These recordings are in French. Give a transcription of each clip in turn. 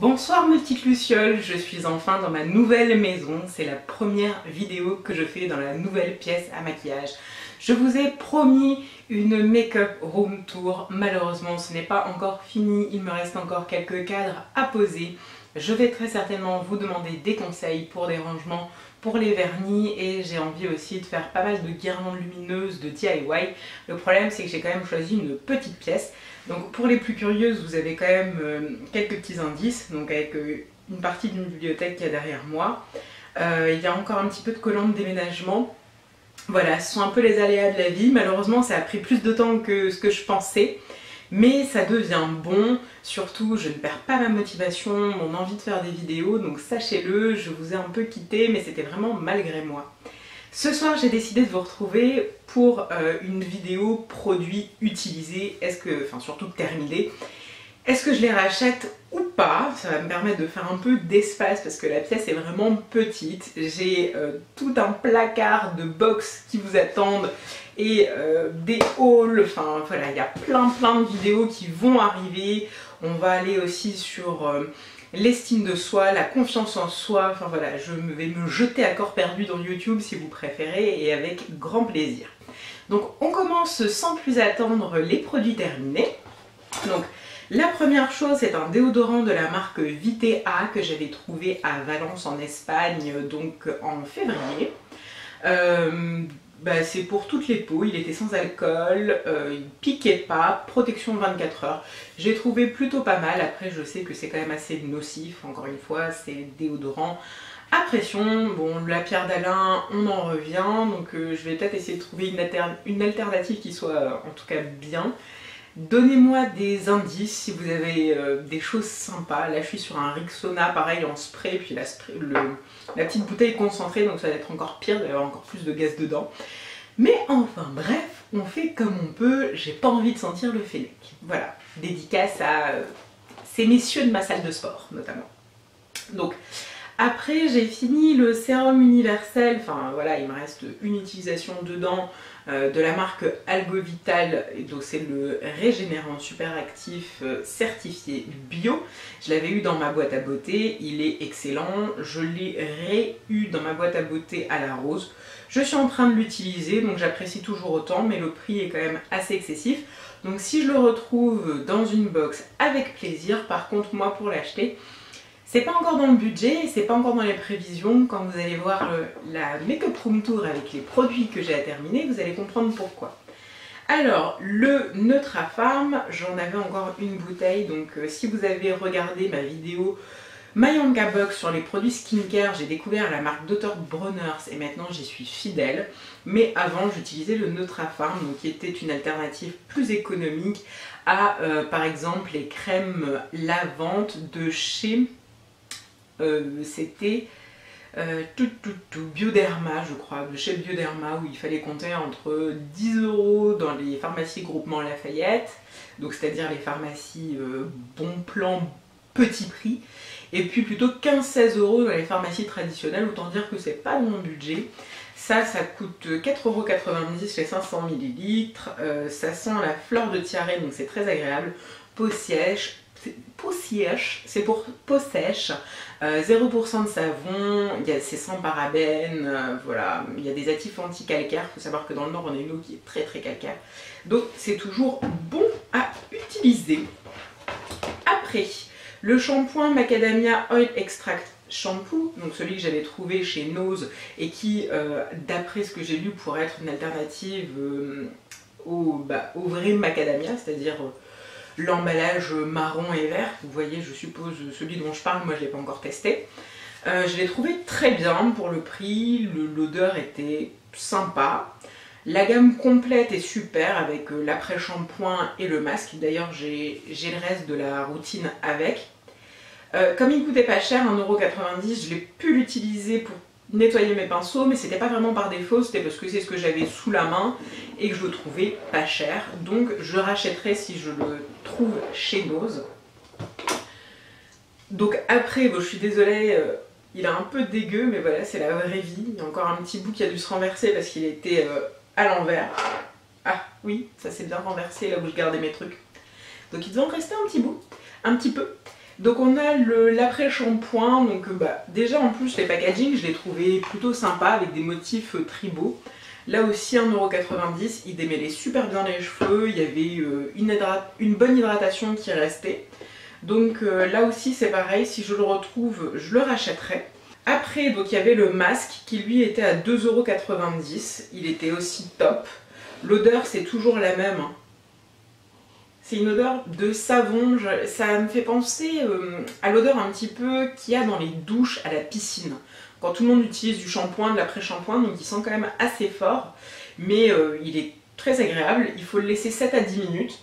Bonsoir mes petites lucioles, je suis enfin dans ma nouvelle maison. C'est la première vidéo que je fais dans la nouvelle pièce à maquillage. Je vous ai promis une make-up room tour. Malheureusement, ce n'est pas encore fini. Il me reste encore quelques cadres à poser. Je vais très certainement vous demander des conseils pour des rangements, pour les vernis, et j'ai envie aussi de faire pas mal de guirlandes lumineuses de DIY. Le problème, c'est que j'ai quand même choisi une petite pièce. Donc pour les plus curieuses, vous avez quand même quelques petits indices, donc avec une partie d'une bibliothèque qui est derrière moi. Il y a encore un petit peu de collants de déménagement. Voilà, ce sont un peu les aléas de la vie. Malheureusement, ça a pris plus de temps que ce que je pensais. Mais ça devient bon, surtout je ne perds pas ma motivation, mon envie de faire des vidéos, donc sachez-le, je vous ai un peu quitté, mais c'était vraiment malgré moi. Ce soir, j'ai décidé de vous retrouver pour une vidéo produits utilisés, surtout terminés. Est-ce que je les rachète ou pas? Ça va me permettre de faire un peu d'espace parce que la pièce est vraiment petite. J'ai tout un placard de box qui vous attendent et des hauls, enfin voilà, il y a plein de vidéos qui vont arriver. On va aller aussi sur l'estime de soi, la confiance en soi, enfin voilà, je vais me jeter à corps perdu dans YouTube si vous préférez et avec grand plaisir. Donc on commence sans plus attendre les produits terminés. Donc la première chose, c'est un déodorant de la marque Vitea que j'avais trouvé à Valence en Espagne, donc en février. C'est pour toutes les peaux, il était sans alcool, il piquait pas, protection 24 heures. J'ai trouvé plutôt pas mal. Après je sais que c'est quand même assez nocif, encore une fois c'est déodorant à pression. Bon, la pierre d'Alain, on en revient, donc je vais peut-être essayer de trouver une alternative qui soit en tout cas bien. Donnez-moi des indices si vous avez des choses sympas. Là je suis sur un Rexona pareil en spray, puis la petite bouteille concentrée, donc ça va être encore pire, il va y avoir encore plus de gaz dedans. Mais enfin bref, on fait comme on peut, j'ai pas envie de sentir le fennec. Voilà, dédicace à ces messieurs de ma salle de sport notamment. Donc après j'ai fini le sérum universel, enfin voilà, il me reste une utilisation dedans de la marque Algovital, donc c'est le régénérant super actif certifié bio. Je l'avais eu dans ma boîte à beauté, il est excellent, je l'ai ré-eu dans ma boîte à beauté à la rose. Je suis en train de l'utiliser, donc j'apprécie toujours autant, mais le prix est quand même assez excessif. Donc si je le retrouve dans une box, avec plaisir. Par contre moi pour l'acheter, c'est pas encore dans le budget, c'est pas encore dans les prévisions. Quand vous allez voir la Make-up Room Tour avec les produits que j'ai à terminer, vous allez comprendre pourquoi. Alors, le Neutrafarm, j'en avais encore une bouteille, donc si vous avez regardé ma vidéo Mayanka Box sur les produits skincare, j'ai découvert la marque Dr. Bronner's et maintenant j'y suis fidèle. Mais avant, j'utilisais le Neutrafarm, donc qui était une alternative plus économique à, par exemple, les crèmes lavantes de chez... c'était Bioderma, je crois, de chez Bioderma, où il fallait compter entre 10 € dans les pharmacies groupement Lafayette, donc c'est-à-dire les pharmacies bon plan, petit prix, et puis plutôt 15-16 € dans les pharmacies traditionnelles, autant dire que c'est pas dans mon budget. Ça coûte 4,90 € les 500 ml, ça sent la fleur de tiare, donc c'est très agréable, peau sèche, c'est pour peau sèche, 0% de savon, c'est sans parabènes, voilà, il y a des actifs anti-calcaires. Il faut savoir que dans le Nord on a une eau qui est très calcaire, donc c'est toujours bon à utiliser. Après, le shampoing Macadamia Oil Extract Shampoo, donc celui que j'avais trouvé chez Nose et qui, d'après ce que j'ai lu, pourrait être une alternative au vrai macadamia, c'est-à-dire l'emballage marron et vert. Vous voyez, je suppose, celui dont je parle, moi je ne l'ai pas encore testé. Je l'ai trouvé très bien pour le prix, l'odeur était sympa. La gamme complète est super avec l'après-shampoing et le masque. D'ailleurs, j'ai le reste de la routine avec. Comme il ne coûtait pas cher, 1,90 €, je l'ai pu l'utiliser pour nettoyer mes pinceaux, mais c'était pas vraiment par défaut, c'était parce que c'est ce que j'avais sous la main et que je le trouvais pas cher. Donc je rachèterai si je le trouve chez Nose. Donc après, bon, je suis désolée, il est un peu dégueu, mais voilà, c'est la vraie vie. Il y a encore un petit bout qui a dû se renverser parce qu'il était à l'envers. Ah oui, ça s'est bien renversé là où je gardais mes trucs. Donc il devait en rester un petit bout, un petit peu. Donc on a l'après-shampoing, donc déjà en plus les packaging je les trouvais plutôt sympas avec des motifs tribaux. Là aussi 1,90 €, il démêlait super bien les cheveux, il y avait une bonne hydratation qui restait. Donc là aussi c'est pareil, si je le retrouve je le rachèterai. Après donc il y avait le masque qui lui était à 2,90 €, il était aussi top. L'odeur c'est toujours la même. C'est une odeur de savon, ça me fait penser à l'odeur un petit peu qu'il y a dans les douches à la piscine. Quand tout le monde utilise du shampoing, de l'après-shampoing, donc il sent quand même assez fort. Mais il est très agréable, il faut le laisser 7 à 10 minutes.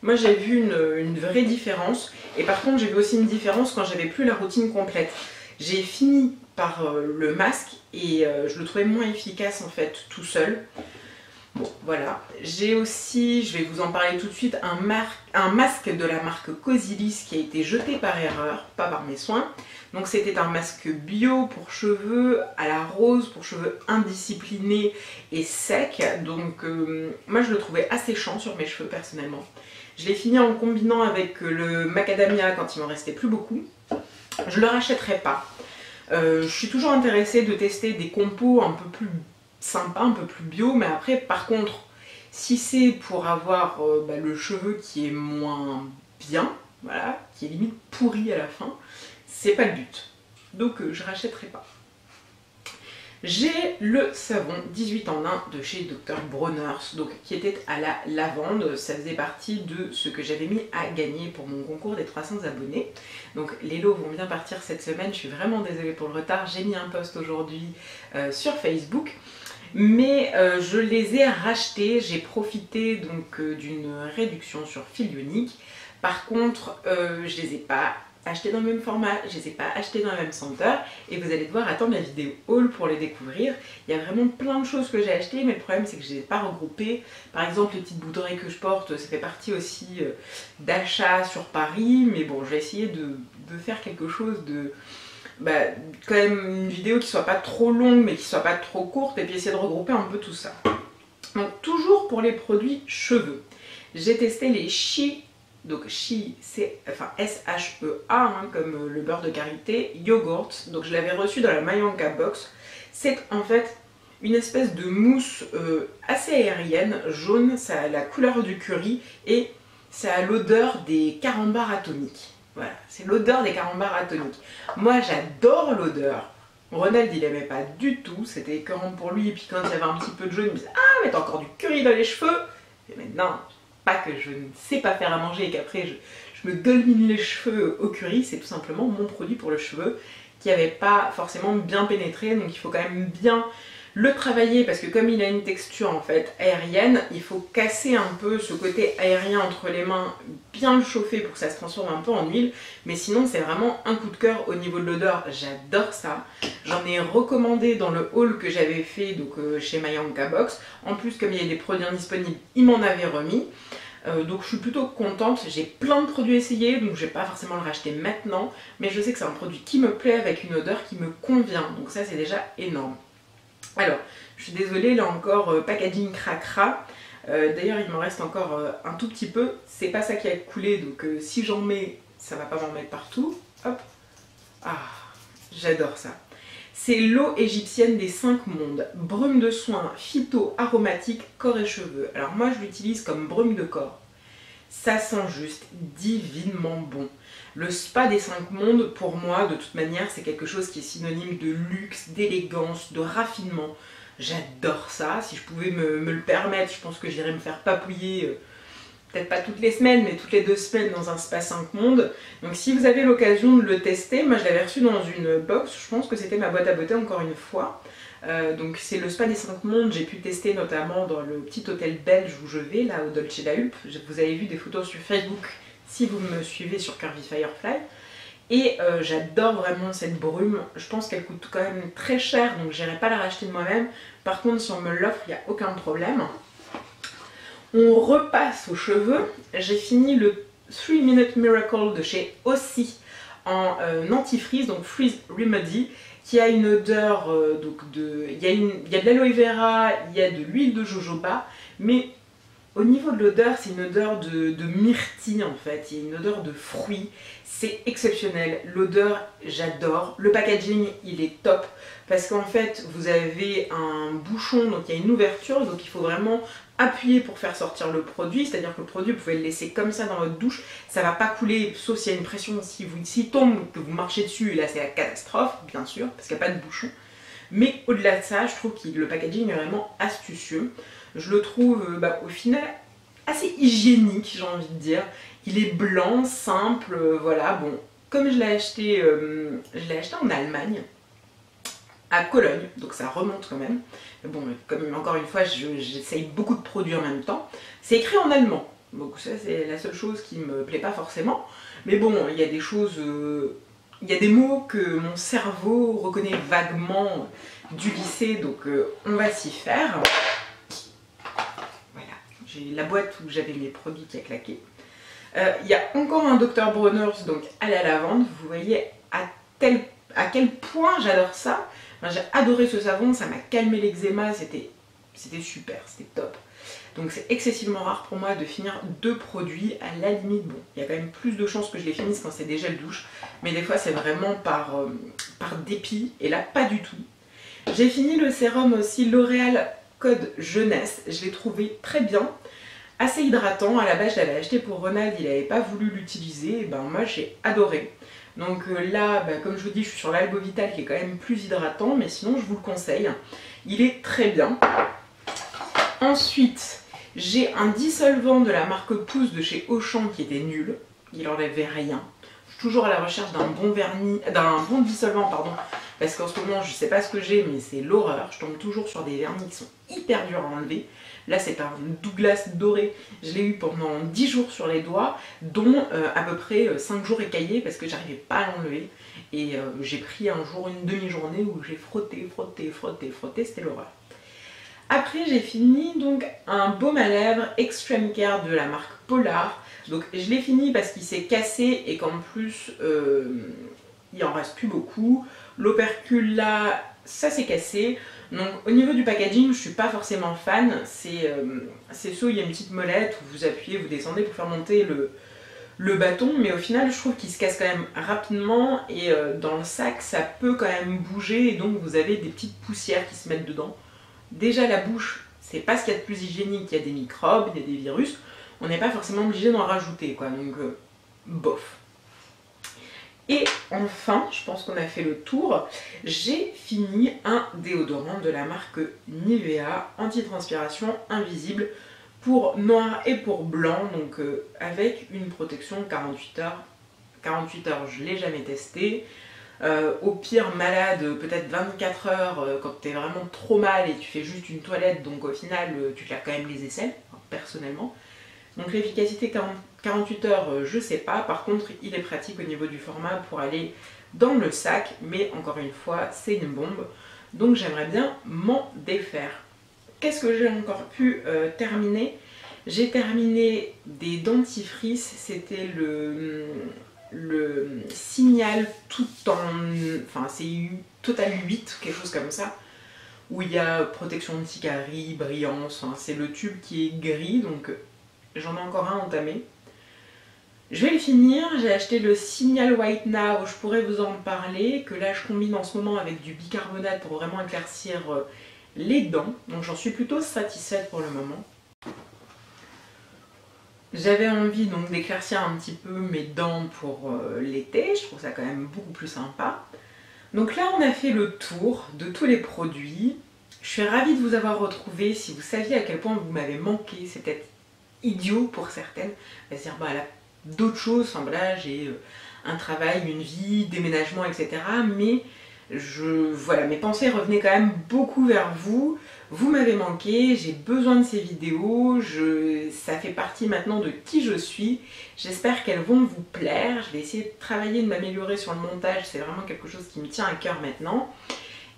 Moi j'ai vu une vraie différence. Et par contre j'ai vu aussi une différence quand j'avais plus la routine complète. J'ai fini par le masque et je le trouvais moins efficace en fait tout seul. Bon, voilà. J'ai aussi, je vais vous en parler tout de suite, un masque de la marque Cosilis qui a été jeté par erreur, pas par mes soins. Donc c'était un masque bio pour cheveux à la rose, pour cheveux indisciplinés et secs. Donc moi je le trouvais asséchant sur mes cheveux personnellement. Je l'ai fini en combinant avec le macadamia quand il m'en restait plus beaucoup. Je le rachèterai pas. Je suis toujours intéressée de tester des compos un peu plus sympa, un peu plus bio, mais après par contre si c'est pour avoir le cheveu qui est moins bien, voilà, qui est limite pourri à la fin, c'est pas le but, donc je rachèterai pas. J'ai le savon 18 en 1 de chez Dr Bronner's, donc qui était à la lavande, ça faisait partie de ce que j'avais mis à gagner pour mon concours des 300 abonnés. Donc les lots vont bien partir cette semaine, je suis vraiment désolée pour le retard, j'ai mis un post aujourd'hui sur Facebook. Mais je les ai rachetés, j'ai profité donc d'une réduction sur fil unique. Par contre, je les ai pas achetés dans le même format, je les ai pas achetés dans la même senteur. Et vous allez devoir attendre la vidéo haul pour les découvrir. Il y a vraiment plein de choses que j'ai achetées, mais le problème c'est que je les ai pas regroupées. Par exemple, les petites boucles d'oreilles que je porte, ça fait partie aussi d'achats sur Paris. Mais bon, je vais essayer de faire quelque chose de... quand même une vidéo qui soit pas trop longue mais qui soit pas trop courte et puis essayer de regrouper un peu tout ça. Donc toujours pour les produits cheveux, j'ai testé les Shea, donc Shea c'est enfin S-H-E-A comme le beurre de karité, yogurt. Donc je l'avais reçu dans la Mayanka box. C'est en fait une espèce de mousse assez aérienne, jaune, ça a la couleur du curry et ça a l'odeur des carambars atomiques. Voilà, c'est l'odeur des carambars atomiques. Moi j'adore l'odeur. Ronald il aimait pas du tout, c'était écœurant pour lui. Et puis quand il y avait un petit peu de jaune, il me disait ah mais t'as encore du curry dans les cheveux. Et maintenant, pas que je ne sais pas faire à manger et qu'après je me dolmine les cheveux au curry, c'est tout simplement mon produit pour le cheveu qui n'avait pas forcément bien pénétré. Donc il faut quand même bien le travailler parce que comme il a une texture en fait aérienne, il faut casser un peu ce côté aérien entre les mains, bien le chauffer pour que ça se transforme un peu en huile. Mais sinon c'est vraiment un coup de cœur au niveau de l'odeur, j'adore ça. J'en ai recommandé dans le haul que j'avais fait donc, chez Mayanka Box. En plus comme il y a des produits indisponibles, il m'en avait remis. Donc je suis plutôt contente, j'ai plein de produits essayés donc je vais pas forcément le racheter maintenant. Mais je sais que c'est un produit qui me plaît avec une odeur qui me convient, donc ça c'est déjà énorme. Alors, je suis désolée, là encore, packaging cracra. D'ailleurs, il m'en reste encore un tout petit peu. C'est pas ça qui a coulé, donc si j'en mets, ça va pas m'en mettre partout. Hop. Ah, j'adore ça. C'est l'eau égyptienne des 5 mondes. Brume de soin, phyto, aromatique, corps et cheveux. Alors moi, je l'utilise comme brume de corps. Ça sent juste divinement bon. Le spa des 5 mondes, pour moi, de toute manière, c'est quelque chose qui est synonyme de luxe, d'élégance, de raffinement. J'adore ça. Si je pouvais me le permettre, je pense que j'irais me faire papouiller, peut-être pas toutes les semaines, mais toutes les 2 semaines dans un spa 5 mondes. Donc si vous avez l'occasion de le tester, moi je l'avais reçu dans une box, je pense que c'était ma boîte à beauté encore une fois. Donc c'est le spa des 5 mondes, j'ai pu tester notamment dans le petit hôtel belge où je vais, là au Dolce La Hulpe. Vous avez vu des photos sur Facebook si vous me suivez sur Curvy Firefly. Et j'adore vraiment cette brume, je pense qu'elle coûte quand même très cher, donc j'irai pas la racheter de moi-même. Par contre si on me l'offre, il n'y a aucun problème. On repasse aux cheveux, j'ai fini le 3 Minute Miracle de chez Aussie en anti-freeze, donc Freeze Remedy, qui a une odeur, il y a de l'aloe vera, il y a de l'huile de jojoba, mais Au niveau de l'odeur, c'est une odeur de myrtille en fait, il y a une odeur de fruits, c'est exceptionnel, l'odeur j'adore, le packaging il est top parce qu'en fait vous avez un bouchon, donc il y a une ouverture, donc il faut vraiment appuyer pour faire sortir le produit, c'est-à-dire que le produit vous pouvez le laisser comme ça dans votre douche, ça va pas couler sauf s'il y a une pression, s'il tombe, que vous marchez dessus et là c'est la catastrophe bien sûr, parce qu'il n'y a pas de bouchon. Mais au-delà de ça, je trouve que le packaging est vraiment astucieux. Je le trouve au final assez hygiénique, j'ai envie de dire. Il est blanc, simple, voilà. Bon, comme je l'ai acheté en Allemagne, à Cologne, donc ça remonte quand même. Mais bon, comme encore une fois, j'essaye beaucoup de produits en même temps. C'est écrit en allemand, donc ça c'est la seule chose qui me plaît pas forcément. Mais bon, il y a des choses... il y a des mots que mon cerveau reconnaît vaguement du lycée, donc on va s'y faire. Voilà, j'ai la boîte où j'avais mes produits qui a claqué. Il y a encore un Dr Bronner's, donc à la lavande. Vous voyez à quel point j'adore ça. Enfin, j'ai adoré ce savon, ça m'a calmé l'eczéma, c'était super, c'était top. Donc c'est excessivement rare pour moi de finir 2 produits, à la limite, bon, il y a quand même plus de chances que je les finisse quand c'est des gels douche, mais des fois c'est vraiment par dépit, et là pas du tout. J'ai fini le sérum aussi L'Oréal Code Jeunesse, je l'ai trouvé très bien, assez hydratant. À la base je l'avais acheté pour Ronald, il n'avait pas voulu l'utiliser, et ben moi j'ai adoré. Donc là, comme je vous dis, je suis sur l'Albovital qui est quand même plus hydratant, mais sinon je vous le conseille, il est très bien. Ensuite, j'ai un dissolvant de la marque Pouce de chez Auchan qui était nul, il n'enlevait rien. Je suis toujours à la recherche d'un bon dissolvant, pardon, parce qu'en ce moment je sais pas ce que j'ai, mais c'est l'horreur. Je tombe toujours sur des vernis qui sont hyper durs à enlever. Là c'est un Douglas doré, je l'ai eu pendant 10 jours sur les doigts, dont à peu près 5 jours écaillés parce que j'arrivais pas à l'enlever. Et j'ai pris un jour une demi-journée où j'ai frotté, c'était l'horreur. Après j'ai fini donc un baume à lèvres Extreme Care de la marque Polar. Donc je l'ai fini parce qu'il s'est cassé et qu'en plus il en reste plus beaucoup. L'opercule là, ça s'est cassé. Donc au niveau du packaging je suis pas forcément fan. C'est ceux où il y a une petite molette où vous appuyez, vous descendez pour faire monter le bâton, mais au final je trouve qu'il se casse quand même rapidement et dans le sac ça peut quand même bouger et donc vous avez des petites poussières qui se mettent dedans. Déjà la bouche, c'est pas ce qu'il y a de plus hygiénique, il y a des microbes, il y a des virus, on n'est pas forcément obligé d'en rajouter quoi, donc bof. Et enfin, je pense qu'on a fait le tour, j'ai fini un déodorant de la marque Nivea, anti-transpiration invisible pour noir et pour blanc, donc avec une protection 48 heures. 48 heures, je ne l'ai jamais testé. Au pire malade, peut-être 24 heures quand tu es vraiment trop mal et tu fais juste une toilette, donc au final tu te laves quand même les aisselles, personnellement. Donc l'efficacité 48 heures, je sais pas. Par contre, il est pratique au niveau du format pour aller dans le sac, mais encore une fois, c'est une bombe. Donc j'aimerais bien m'en défaire. Qu'est-ce que j'ai encore pu terminer? J'ai terminé des dentifrices, c'était le Signal tout en... Enfin c'est Total 8, quelque chose comme ça, où il y a protection anti-caries, brillance, hein, c'est le tube qui est gris, donc j'en ai encore un entamé. Je vais le finir, j'ai acheté le Signal White Now, je pourrais vous en parler, que là je combine en ce moment avec du bicarbonate pour vraiment éclaircir les dents, donc j'en suis plutôt satisfaite pour le moment. J'avais envie donc d'éclaircir un petit peu mes dents pour l'été, je trouve ça quand même beaucoup plus sympa. Donc là on a fait le tour de tous les produits. Je suis ravie de vous avoir retrouvé. Si vous saviez à quel point vous m'avez manqué, c'est peut-être idiot pour certaines. On va se dire bah là d'autres choses, enfin voilà, j'ai un travail, une vie, déménagement, etc. Mais voilà, mes pensées revenaient quand même beaucoup vers vous. Vous m'avez manqué, j'ai besoin de ces vidéos, ça fait partie maintenant de qui je suis. J'espère qu'elles vont vous plaire. Je vais essayer de travailler, de m'améliorer sur le montage, c'est vraiment quelque chose qui me tient à cœur maintenant.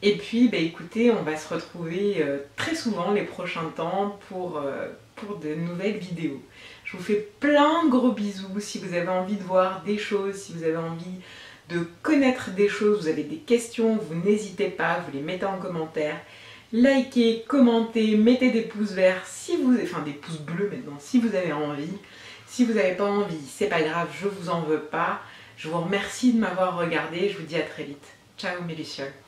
Et puis bah, écoutez, on va se retrouver très souvent les prochains temps pour de nouvelles vidéos. Je vous fais plein de gros bisous. Si vous avez envie de voir des choses, si vous avez envie de connaître des choses, vous avez des questions, vous n'hésitez pas, vous les mettez en commentaire. Likez, commentez, mettez des pouces verts si vous... Enfin des pouces bleus maintenant, si vous avez envie. Si vous n'avez pas envie, c'est pas grave, je vous en veux pas. Je vous remercie de m'avoir regardé, je vous dis à très vite. Ciao mes lucioles.